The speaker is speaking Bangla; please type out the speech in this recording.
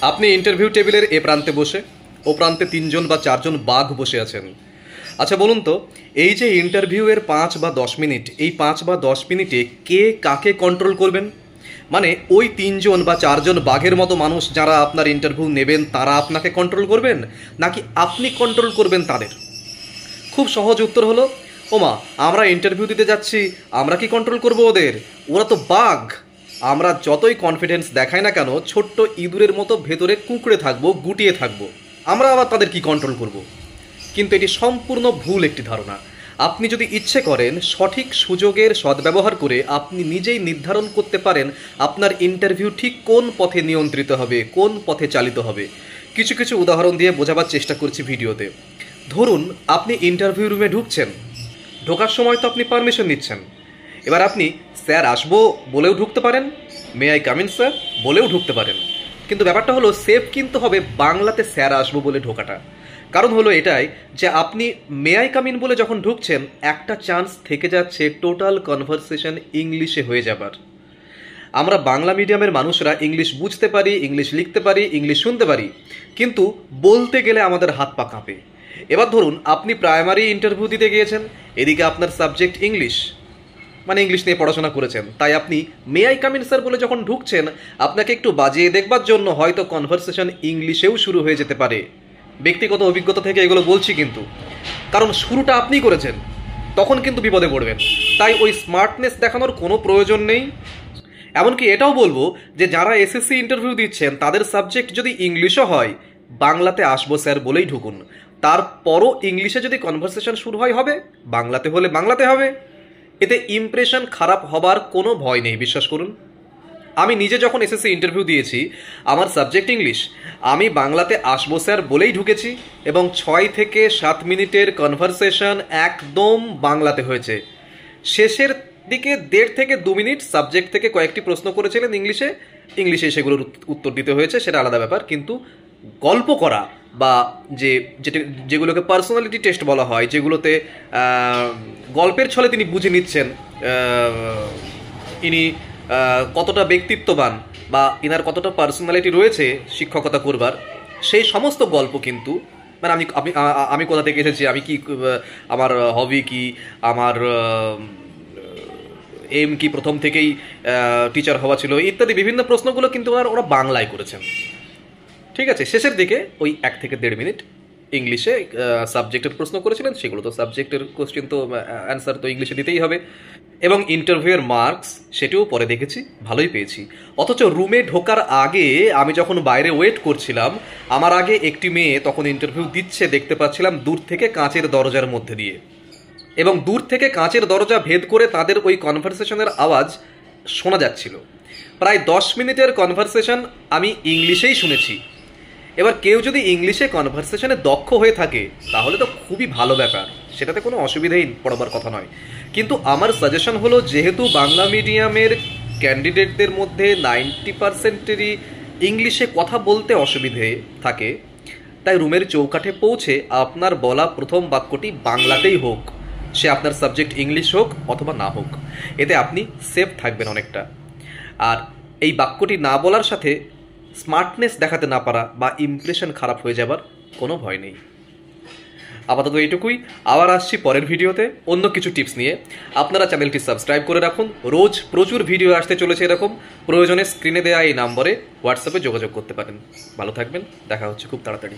আপনি ইন্টারভিউ টেবিলের এ প্রান্তে বসে ও প্রান্তে 3 জন বা 4 জন বাঘ বসে আছেন। আচ্ছা বলুন তো, এই যে ইন্টারভিউয়ের 5 বা 10 মিনিট, এই 5 বা 10 মিনিটে কে কাকে কন্ট্রোল করবেন? মানে ওই 3 জন বা 4 জন বাঘের মতো মানুষ যারা আপনার ইন্টারভিউ নেবেন তারা আপনাকে কন্ট্রোল করবেন, নাকি আপনি কন্ট্রোল করবেন তাদের? খুব সহজ উত্তর হলো, ওমা আমরা ইন্টারভিউ দিতে যাচ্ছি, আমরা কি কন্ট্রোল করব ওদের? ওরা তো বাঘ। আমরা যতই কনফিডেন্স দেখাই না কেন, ছোট্ট ইঁদুরের মতো ভেতরে কুঁকড়ে থাকবো, গুটিয়ে থাকবো, আমরা আবার তাদের কি কন্ট্রোল করব? কিন্তু এটি সম্পূর্ণ ভুল একটি ধারণা। আপনি যদি ইচ্ছে করেন, সঠিক সুযোগের সদ্ব্যবহার করে আপনি নিজেই নির্ধারণ করতে পারেন আপনার ইন্টারভিউ ঠিক কোন পথে নিয়ন্ত্রিত হবে, কোন পথে চালিত হবে। কিছু কিছু উদাহরণ দিয়ে বোঝাবার চেষ্টা করছি ভিডিওতে। ধরুন আপনি ইন্টারভিউ রুমে ঢুকছেন, ঢোকার সময় তো আপনি পারমিশন নিচ্ছেন। এবার আপনি স্যার আসবো বলেও ঢুকতে পারেন, may I come in sir বলেও ঢুকতে পারেন। কিন্তু ব্যাপারটা হলো সেফ কিন্তু হবে বাংলাতে স্যার আসবো বলে ঢোকাটা। কারণ হলো এটাই যে আপনি মে আই কাম ইন বলে যখন ঢুকছেন, একটা চান্স থেকে যাচ্ছে টোটাল কনভারসেশন ইংলিশে হয়ে যাবার। আমরা বাংলা মিডিয়ামের মানুষরা ইংলিশ বুঝতে পারি, ইংলিশ লিখতে পারি, ইংলিশ শুনতে পারি, কিন্তু বলতে গেলে আমাদের হাত পা কাঁপে। এবার ধরুন আপনি প্রাইমারি ইন্টারভিউ দিতে গিয়েছেন, এদিকে আপনার সাবজেক্ট ইংলিশ, মানে ইংলিশ নিয়ে পড়াশোনা করেছেন, তাই আপনি may I come in sir বলে যখন ঢুকছেন, আপনাকে একটু বাজিয়ে দেখবার জন্য হয়তো কনভারসেশন ইংলিশেও শুরু হয়ে যেতে পারে। ব্যক্তিগত অভিজ্ঞতা থেকে এগুলো বলছি, কিন্তু কারণ শুরুটা আপনি করেছেন, তখন কিন্তু বিপদে পড়বেন। তাই ওই স্মার্টনেস দেখানোর কোনো প্রয়োজন নেই। এমনকি এটাও বলবো যে যারা এসএসসি ইন্টারভিউ দিচ্ছেন তাদের সাবজেক্ট যদি ইংলিশও হয়, বাংলাতে আসবো স্যার বলেই ঢুকুন। তারপরও ইংলিশে যদি কনভারসেশন শুরু হয়, হবে, বাংলাতে হলে বাংলাতে হবে। এতে ইমপ্রেশন খারাপ হবার কোনো ভয় নেই, বিশ্বাস করুন। আমি নিজে যখন এসএসসি ইন্টারভিউ দিয়েছি, আমার সাবজেক্ট ইংলিশ, আমি বাংলাতে আসবো স্যার বলেই ঢুকেছি, এবং 6 থেকে 7 মিনিটের কনভারসেশন একদম বাংলাতে হয়েছে। শেষের দিকে 1.5 থেকে 2 মিনিট সাবজেক্ট থেকে কয়েকটি প্রশ্ন করেছিলেন ইংলিশে সেগুলোর উত্তর দিতে হয়েছে, সেটা আলাদা ব্যাপার। কিন্তু গল্প করা বা যেগুলোকে পার্সোনালিটি টেস্ট বলা হয়, যেগুলোতে গল্পের ছলে তিনি বুঝে নিচ্ছেন ইনি কতটা ব্যক্তিত্ববান বা ইনার কতটা পার্সোনালিটি রয়েছে শিক্ষকতা করবার, সেই সমস্ত গল্প কিন্তু, মানে আমি কোথা থেকে এসেছি, আমি কি, আমার হবি কি, আমার এম কি প্রথম থেকেই টিচার হওয়া ছিল, ইত্যাদি বিভিন্ন প্রশ্নগুলো কিন্তু ওরা বাংলায় করেছেন। ঠিক আছে, শেষের দিকে ওই 1 থেকে 1.5 মিনিট ইংলিশে সাবজেক্টের প্রশ্ন করেছিলেন, সেগুলো তো সাবজেক্টের কোশ্চেন, তো অ্যান্সার তো ইংলিশে দিতেই হবে। এবং ইন্টারভিউয়ের মার্কস সেটিও পরে দেখেছি, ভালোই পেয়েছি। অথচ রুমে ঢোকার আগে আমি যখন বাইরে ওয়েট করছিলাম, আমার আগে একটি মেয়ে তখন ইন্টারভিউ দিচ্ছে, দেখতে পাচ্ছিলাম দূর থেকে কাঁচের দরজার মধ্যে দিয়ে, এবং দূর থেকে কাঁচের দরজা ভেদ করে তাদের ওই কনভারসেশনের আওয়াজ শোনা যাচ্ছিল। প্রায় 10 মিনিটের কনভারসেশন আমি ইংলিশেই শুনেছি। এবার কেউ যদি ইংলিশে কনভারসেশনে দক্ষ হয়ে থাকে তাহলে তো খুবই ভালো ব্যাপার, সেটাতে কোনো অসুবিধাই পড়বার কথা নয়। কিন্তু আমার সাজেশন হলো, যেহেতু বাংলা মিডিয়ামের ক্যান্ডিডেটদের মধ্যে 90%-এরই ইংলিশে কথা বলতে অসুবিধে থাকে, তাই রুমের চৌকাঠে পৌঁছে আপনার বলা প্রথম বাক্যটি বাংলাতেই হোক, সে আপনার সাবজেক্ট ইংলিশ হোক অথবা না হোক। এতে আপনি সেফ থাকবেন অনেকটা। আর এই বাক্যটি না বলার সাথে স্মার্টনেস দেখাতে না পারা বা ইমপ্রেশন খারাপ হয়ে যাবার কোনো ভয় নেই। আপাতত এইটুকুই, আবার আসছি পরের ভিডিওতে অন্য কিছু টিপস নিয়ে। আপনারা চ্যানেলটি সাবস্ক্রাইব করে রাখুন, রোজ প্রচুর ভিডিও আসতে চলেছে এরকম। প্রয়োজনে স্ক্রিনে দেওয়া এই নম্বরে হোয়াটসঅ্যাপে যোগাযোগ করতে পারেন। ভালো থাকবেন, দেখা হচ্ছে খুব তাড়াতাড়ি।